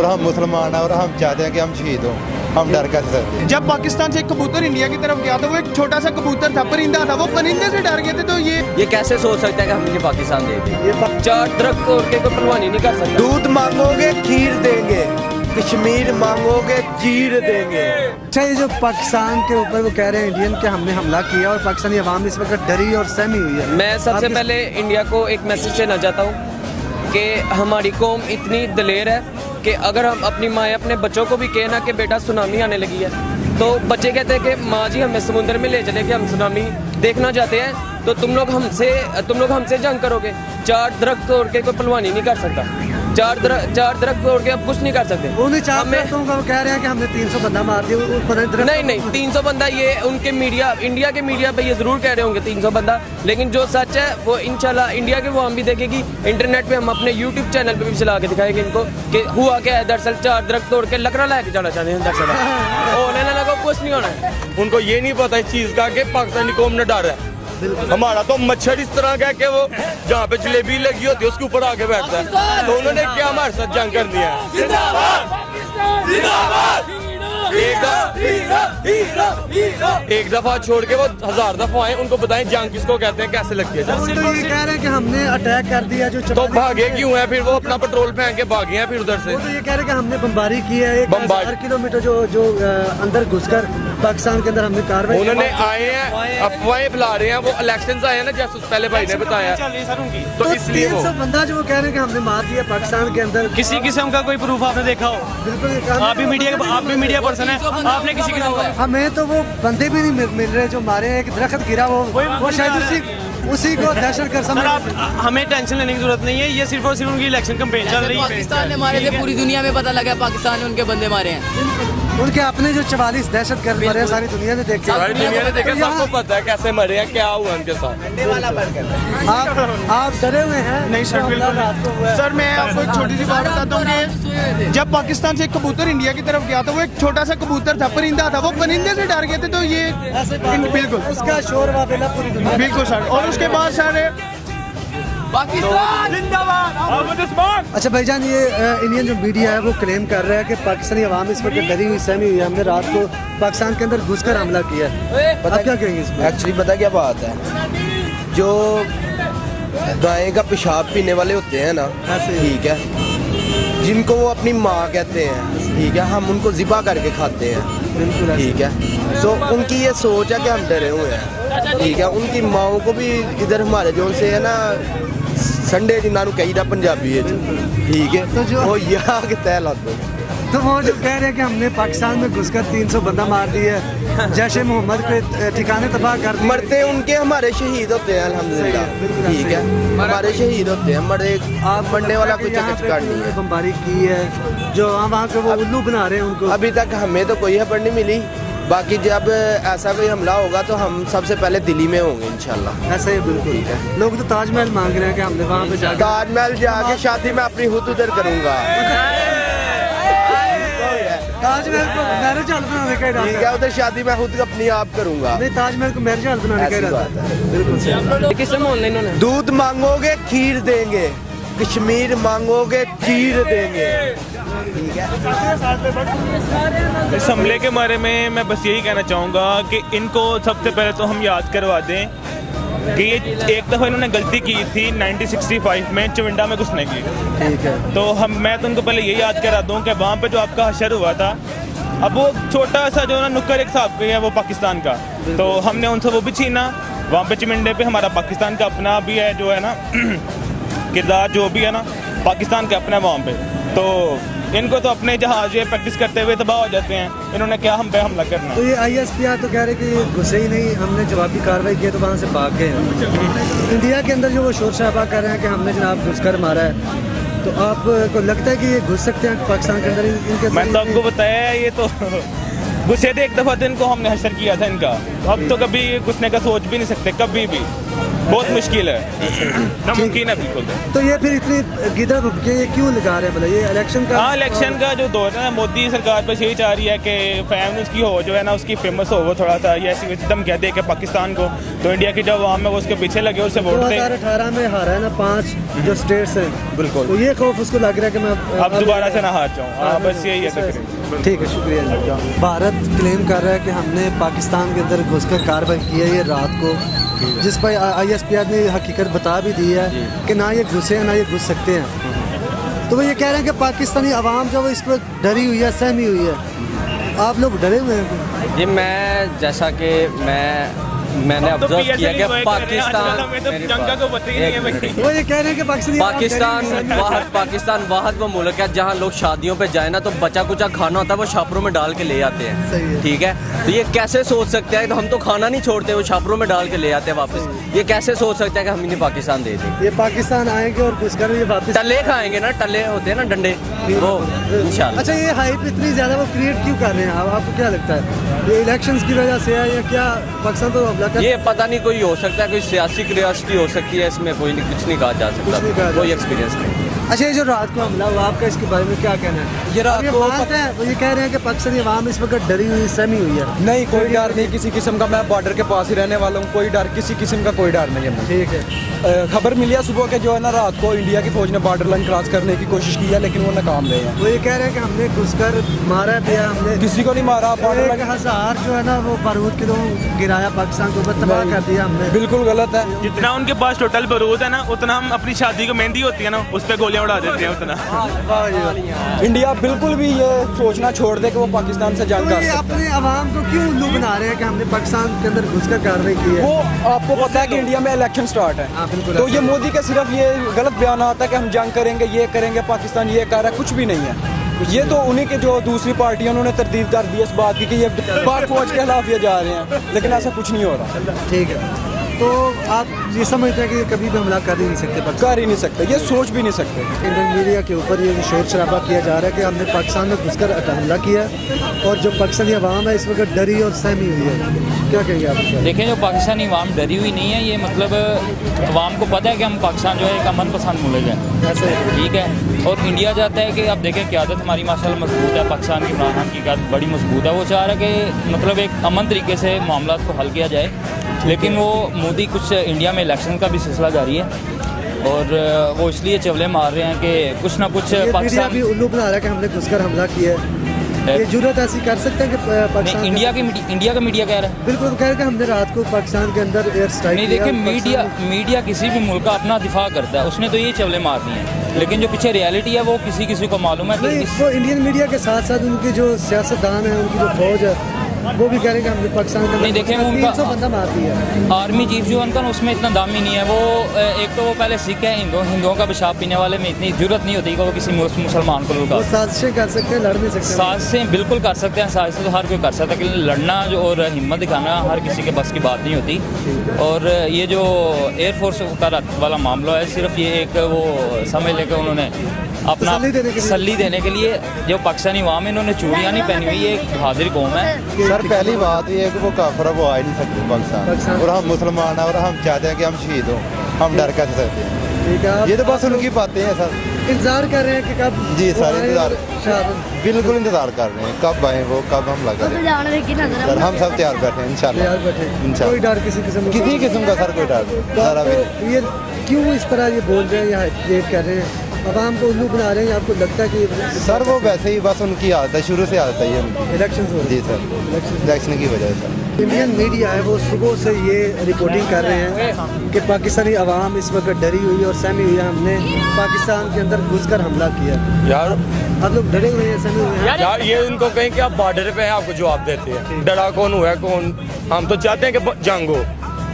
और हम मुसलमान हैं और हम चाहते हैं कि हम शहीद हों, हम डर कर सकते हैं। जब पाकिस्तान से एक कबूतर इंडिया की तरफ गया था, वो एक छोटा सा कबूतर था, परिंदा था, वो परिंदे से डर गए थे। तो ये कैसे सोच सकता है कि हम इन्हें पाकिस्तान दे दें? 4 दरख्त तोड़ के कोई पहलवानी नहीं कर सकता। दूध मांगोगे खीर देंगे, कश्मीर मांगोगे चीर देंगे। अच्छा, ये जो पाकिस्तान के ऊपर वो कह रहे हैं इंडियन के हमने हमला किया और पाकिस्तानी अवाम इस वक्त डरी और सहमी हुई है। मैं सबसे पहले इंडिया को एक मैसेज देना चाहता हूँ कि हमारी कौम इतनी दलेर है कि अगर हम अपनी माँ अपने बच्चों को भी कहे ना कि बेटा सुनामी आने लगी है, तो बच्चे कहते हैं कि माँ जी हमें समुद्र में ले चले कि हम सुनामी देखना चाहते हैं, तो तुम लोग हमसे जंग करोगे। 4 दरख्त तोड़ के कोई पहलवानी नहीं कर सकता। 4 दरख्त तोड़ के अब कुछ नहीं कर सकते। उन्हें 4 दरख्तों का वो कह रहे हैं कि हमने 300 बंदा मार दिया। नहीं 300 बंदा, ये उनके मीडिया, इंडिया के मीडिया पे ये जरूर कह रहे होंगे 300 बंदा, लेकिन जो सच है वो इंशाल्लाह इंडिया के वो हम भी देखेगी। इंटरनेट पे हम अपने यूट्यूब चैनल पे भी चला के दिखाएंगे इनको कि हुआ क्या है। दरअसल 4 दरख्त तोड़ के लकड़ा लेके जाना चाहते हैं दरअसल और लेने लगा, कुछ नहीं होना है। उनको ये नहीं पता इस चीज का कि पाकिस्तानी कौम ने डर है। हमारा तो मच्छर इस तरह का है कि वो जहाँ पे जलेबी लगी होती है उसके ऊपर आके बैठता है। तो उन्होंने क्या हमारे साथ जंग कर दिया है। एक दफा छोड़ के वो 1000 दफा आए, उनको बताएं जंग किसको कहते हैं, कैसे लगती है। तो ये कह रहे हैं कि हमने अटैक कर दिया जो तो भागे क्यों है फिर? वो अपना पेट्रोल फेंक के भागे हैं फिर उधर से। तो ये कह रहे हैं कि हमने बमबारी की है 1000 किलोमीटर जो अंदर घुसकर पाकिस्तान के अंदर हमने कार्रवाई। उन्होंने आए हैं, अफवाहें फैला रहे हैं। वो इलेक्शन आए हैं ना, जैसे पहले भाई ने बताया, तो इसलिए वो 300 बंदा जो वो कह रहे हैं कि हमने मार दिया पाकिस्तान के अंदर। किसी किस्म का कोई प्रूफ आपने देखा हो? बिल्कुल, आप भी मीडिया पर्सन है, आपने किसी की हमें तो वो बंदे भी नहीं मिल रहे जो मारे। एक दरख्त गिरा वो शायद उसी को दहशत कर समझ। हमें टेंशन लेने की जरूरत नहीं है, ये सिर्फ और सिर्फ उनकी इलेक्शन कैंपेन चल रही है। पाकिस्तान ने मारे थे, पूरी दुनिया में पता लगा पाकिस्तान ने उनके बंदे मारे हैं। उनके अपने जो 44 दहशतगर्द मरे हैं सारी दुनिया ने देखे। सारी दुनिया ने देखा, सबको पता है कैसे मरे हैं, क्या हुआ उनके साथ। आप डरे हुए हैं? नहीं सर, बिल्कुल सर। मैं आपको एक छोटी सी बात बताता हूँ कि जब पाकिस्तान से एक कबूतर इंडिया की तरफ गया था, वो एक छोटा सा कबूतर था, परिंदा था, वो परिंदे से डर गए थे। तो ये बिल्कुल उसका शोर वाबेला पूरी दुनिया। बिल्कुल सर। और उसके बाद सर पाकिस्तान जिंदाबाद। अच्छा भाईजान, ये इंडियन जो मीडिया है वो क्लेम कर रहा है कि पाकिस्तानी अवाम इस वक्त डरी हुई सहमी हुई है, हमने रात को पाकिस्तान के अंदर घुसकर हमला किया है। पता क्या कहेंगे इसमें? एक्चुअली पता क्या बात है, जो गाय का पेशाब पीने वाले होते हैं ना, ठीक है, जिनको वो अपनी माँ कहते हैं, ठीक है, हम उनको ज़िबा करके खाते हैं, बिल्कुल ठीक है। तो उनकी ये सोच है कि हम डरे हुए हैं, ठीक है। उनकी माओं को भी इधर हमारे जो से है ना संडे जिन्होंने कही था पंजाबी है, ठीक है, तो जो वो यहाँ के तय लाते। तो वो जो कह रहे हैं कि हमने पाकिस्तान में घुसकर 300 बंदा मार दिया, जैश ए मोहम्मद के ठिकाने तबाह कर दिए। मरते उनके हमारे शहीद होते हैं अल्हम्दुलिल्लाह, ठीक है, हमारे शहीद होते हैं। मरने वाला कोई चक्कर नहीं है। बमबारी की है जो वहाँ के वो उल्लू बना रहे हैं उनको। अभी तक हमें तो कोई खबर नहीं मिली। बाकी जब ऐसा कोई हमला होगा तो हम सबसे पहले दिल्ली में होंगे इंशाल्लाह। ऐसा ही बिल्कुल है। लोग तो ताजमहल मांग रहे हैं कि हमने वहाँ पे जाकर ताजमहल जाके शादी में अपनी खुद उधर करूंगा। ताजमहल को मैरिज हॉल बनाने का इरादा ठीक है, उधर शादी मैं खुद अपनी आप करूंगा। नहीं, ताजमहल को मैरिज हॉल बनाने का इरादा है। बिल्कुल किससे मोहल्ले इन्होंने? दूध मांगोगे खीर देंगे, कश्मीर मांगोगे चीर देंगे, ठीक है। इस हमले के बारे में मैं बस यही कहना चाहूँगा कि इनको सबसे पहले तो हम याद करवा दें कि ये एक दफ़ा इन्होंने गलती की थी 1965 में चविंडा में घुसने की, ठीक है। तो मैं तो उनको पहले यही याद करा दूं कि वहाँ पे जो आपका हशर हुआ था, अब वो छोटा सा जो ना नुक्कर एक साहब है वो पाकिस्तान का, तो हमने उनसे वो भी छीना। वहाँ पे चिमिंडे पे हमारा पाकिस्तान का अपना भी है जो है ना किरदार, जो भी है ना पाकिस्तान का अपना वहाँ पे। तो इनको तो अपने जहाज प्रैक्टिस करते हुए तबाह हो जाते हैं, इन्होंने क्या हम पे हमला करना। तो ये ISPR तो कह रहे कि ये घुसे ही नहीं, हमने जवाबी कार्रवाई की तो वहाँ से भाग गए हैं। इंडिया के अंदर जो वो शोर शराबा कर रहे हैं कि हमने जनाब घुसकर मारा है, तो आपको लगता है कि ये घुस सकते हैं पाकिस्तान के अंदर? इनके मैंने तो आपको बताया है, ये तो घुसे थे एक दफ़ा, तो इनको हमने हशर किया था इनका। अब तो कभी घुसने का सोच भी नहीं सकते, कभी भी। बहुत मुश्किल है, नामुमकिन है बिल्कुल। तो ये फिर इतनी गिदड़ भुटके ये क्यों लगा रहे हैं, मतलब ये इलेक्शन का? हाँ, इलेक्शन का जो दौर है, मोदी सरकार बस यही चाह रही है कि फैन उसकी हो जो है ना, उसकी फेमस हो वो थोड़ा सा, ये ऐसी एकदम कह दे कि पाकिस्तान को, तो इंडिया की जो आवाम है वो उसके पीछे लगे, उससे वोट दे। 2018 में हारा है ना 5 जो स्टेट्स हैं, बिल्कुल, तो ये खौफ उसको लग रहा है कि मैं अब दोबारा से ना हार जाऊँ। बस यही है। ठीक है, शुक्रिया। भारत क्लेम कर रहा है कि हमने पाकिस्तान के अंदर घुसकर कार्रवाई की है ये रात को, जिस पर ISPR ने हकीकत बता भी दी है कि ना ये घुसे हैं ना ये घुस सकते हैं। तो वो ये कह रहे हैं कि पाकिस्तानी अवाम जो वो इस पर डरी हुई है, सहमी हुई है। आप लोग डरे हुए हैं? जी, मैं जैसा कि मैंने ऑब्जर्व किया कि पाकिस्तान वो ये कह रहे हैं कि पाकिस्तान वाहद वो मुल्क है जहाँ लोग शादियों पे जाए ना तो बचा कुचा खाना होता है वो छापरों में डाल के ले आते हैं। ठीक है, तो ये कैसे सोच सकते हैं, तो हम तो खाना नहीं छोड़ते, वो छापरों में डाल के ले आते हैं वापस। ये कैसे सोच सकते हैं कि हम इन्हें पाकिस्तान दे दें? ये पाकिस्तान आएंगे और घुसकर ये वापस टल्ले खाएंगे ना, टल्ले होते हैं ना डंडे, वो इंशाल्लाह। अच्छा, ये हाइप इतनी ज़्यादा वो क्रिएट क्यों कर रहे हैं, आपको क्या लगता है? ये इलेक्शंस की वजह से है या क्या? पाकिस्तान तो ये पता नहीं, कोई हो सकता है, कोई सियासी क्रियासिटी हो सकती है, इसमें कोई कुछ नहीं कहा जा सकता, कोई एक्सपीरियंस नहीं। अच्छा, ये जो रात को हमला हुआ, आपका इसके बारे में क्या कहना है? ये रात को ये कह रहे हैं कि पाकिस्तानी अवाम इस वक्त डरी हुई, सहमी हुई है। नहीं, कोई डर नहीं किसी किस्म का। मैं बॉर्डर के पास ही रहने वाला हूँ, कोई डर किसी किस्म का कोई डर नहीं है। ठीक है। खबर मिली है सुबह के जो है ना, रात को इंडिया की फौज ने बॉर्डर लाइन क्रॉस करने की कोशिश की है, लेकिन वो नाकाम रहे हैं। वो ये कह रहे हैं कि हमने घुसकर मारा दिया, हमने किसी को नहीं मारा। 1000 जो है ना वो बारूद के गिराया, पाकिस्तान को तबाह कर दिया हमने। बिल्कुल गलत है। जितना उनके पास टोटल बारूद है ना, उतना हम अपनी शादी को मेहंदी होती है ना, उस पर गोलियां उड़ा देते हैं उतना। इंडिया बिल्कुल भी ये सोचना छोड़ दे कि वो पाकिस्तान से जंग तो कर ये सकता अपने अवाम को क्यों उल्लू बना रहे हैं कि हमने पाकिस्तान के अंदर घुसकर कार्रवाई की है? वो आपको पता है कि इंडिया में इलेक्शन स्टार्ट है, तो ये मोदी का सिर्फ ये गलत बयान आता है कि हम जंग करेंगे, ये करेंगे, पाकिस्तान ये कर रहा है, कुछ भी नहीं है। ये तो उन्हीं के जो दूसरी पार्टियां उन्होंने तरदीद कर दी इस बात की कि ये पाक फौज के खिलाफ ये जा रहे हैं, लेकिन ऐसा कुछ नहीं हो रहा। ठीक है, तो आप ये समझते हैं कि कभी भी हमला कर ही नहीं सकते? कर ही नहीं सकते, ये सोच भी नहीं सकते। इंडियन मीडिया के ऊपर ये शोर शराबा किया जा रहा है कि हमने पाकिस्तान में घुसकर हमला किया और जो पाकिस्तानी अवाम है इस वक्त डरी और सहमी हुई है। क्या कहेंगे आप? देखें, जो पाकिस्तानी अवाम डरी हुई नहीं है, ये मतलब अवाम को पता है कि हम पाकिस्तान जो है एक अमन पसंद मुल्क है, ऐसा है। ठीक है, और इंडिया चाहता है कि अब देखें क़यादत हमारी माशाल्लाह मजबूत है, पाकिस्तान की इमरान खान की क़यादत बड़ी मजबूत है। वो चाह रहा है कि मतलब एक अमन तरीके से मामला को हल किया जाए, लेकिन वो मोदी कुछ इंडिया में इलेक्शन का भी सिलसिला जारी है और वो इसलिए चवले मार रहे हैं कि कुछ ना कुछ पाकिस्तान भी उल्लू बना रहा है कि हमने घुसकर हमला किया है। ये जुर्रत ऐसी कर सकते हैं कि पाकिस्तान इंडिया का मीडिया कह रहा है? बिल्कुल कह रहे हैं कि हमने रात को पाकिस्तान के अंदर एयर स्ट्राइक नहीं, देखिए मीडिया किसी भी मुल्क का अपना दिफा करता है, उसने तो ये चवले मार दिए हैं, लेकिन जो पीछे रियलिटी है वो किसी को मालूम है कि वो इंडियन मीडिया के साथ साथ उनके जो सियासतदान है, उनकी जो फौज है, वो भी कह रहे हैं कि हमने पाकिस्तान के नहीं, देखें उनका 300 बंदा मार दिया है। आर्मी चीफ जो उनका उसमें इतना दाम ही नहीं है। वो एक तो वो पहले सिख है, हिंदुओं का पेशाब पीने वाले में इतनी जरूरत नहीं होती कि वो किसी मुसलमान को लुटा। साजिशें कर सकते हैं, लड़ नहीं सकते? साजिशें बिल्कुल कर सकते हैं, साजिशें तो हर कोई कर सकता है, लेकिन लड़ना जो और हिम्मत दिखाना हर किसी के बस की बात नहीं होती। और ये जो एयरफोर्स का वाला मामला है, सिर्फ ये एक वो समझ लेकर उन्होंने अपना तसल्ली देने के लिए जो पाकिस्तानी अवाम है, इन्होंने चूड़ियाँ नहीं पहनी हुई, ये एक बहादुर कौम है। सर, पहली बात ये है कि वो काफिर वो आ ही नहीं सकते पाकिस्तान, और हम मुसलमान हैं और हम चाहते हैं कि हम शहीद हों, हम डर कैसे सकते हैं? ये तो बस उनकी बातें हैं सर। इंतजार कर रहे हैं कि कब? जी सर, इंतजार, बिल्कुल इंतजार कर रहे हैं, कब आए वो, कब हमला करें। सर हम सब तैयार बैठे हैं इंशाल्लाह। कोई डर किसी किस्म का सर कोई डर। ये क्यों इस तरह ये बोल रहे हैं या क्रिएट कर रहे हैं, अवाम को उल्लू बना रहे हैं? आपको लगता है कि सर वो वैसे ही बस उनकी आदत है, शुरू से आदत है ये उनकी। इलेक्शन हो? जी सर, इलेक्शन की वजह से। इंडियन मीडिया है वो सुबह से ये रिपोर्टिंग कर रहे हैं कि पाकिस्तानी अवाम इस वक्त डरी हुई और सहमी हुई है, हमने पाकिस्तान के अंदर घुसकर हमला किया। यार आप लोग डरे हुए हैं, सहमे हुए हैं? यार ये उनको कहें कि आप बॉर्डर पे हैं, आपको जवाब देते हैं। डरा कौन हुआ है कौन? हम तो चाहते हैं कि जंग हो,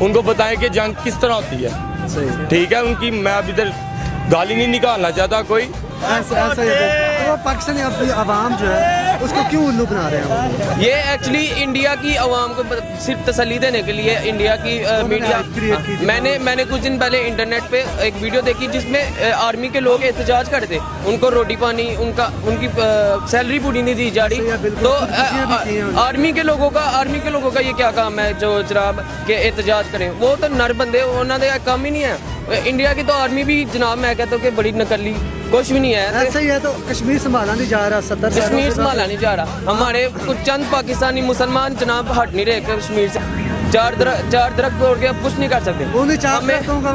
उनको बताएं कि जंग किस तरह होती है। सही, ठीक है, उनकी मैं अभी इधर गाली नहीं निकालना चाहता कोई। ऐसा वो पाकिस्तानी अपनी आवाम जो है उसको क्यों उल्लू बना रहे हैं? ये एक्चुअली इंडिया की आवाम को सिर्फ तसल्ली देने के लिए इंडिया की मीडिया। मैंने कुछ दिन पहले इंटरनेट पे एक वीडियो देखी जिसमें आर्मी के लोग एहतजाज करते, उनको रोटी पानी उनकी सैलरी पूरी नहीं दी जा रही। तो आर्मी के लोगों का ये क्या काम है जो जनाब के एहतजाज करें? वो तो नर बंदे, उन्होंने काम ही नहीं है। इंडिया की तो आर्मी भी जनाब मैं कहता हूँ कि बड़ी नकली, कुछ भी नहीं है। ऐसा ही है तो कश्मीर संभाला नहीं जा रहा, 70 कश्मीर संभाला नहीं जा रहा। हमारे कुछ चंद पाकिस्तानी मुसलमान जनाब हट नहीं रहे कश्मीर से। चार दरख्त तोड़ के अब कुछ नहीं कर सकते। वो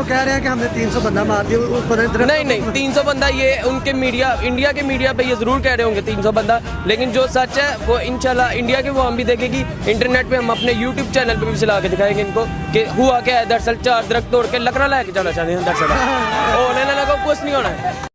कह रहे हैं कि हमने 300 बंदा मार दिया। नहीं 300 बंदा, ये उनके मीडिया, इंडिया के मीडिया पे ये जरूर कह रहे होंगे 300 बंदा, लेकिन जो सच है वो इंशाल्लाह इंडिया के वो हम भी देखेगी। इंटरनेट पे हम अपने यूट्यूब चैनल पे भी चला के दिखाएंगे इनको कि हुआ क्या है। दरअसल 4 दरख्त तोड़ के लकड़ा लेके जाना चाहते हैं दरअसल, होने लगा कुछ नहीं होना है।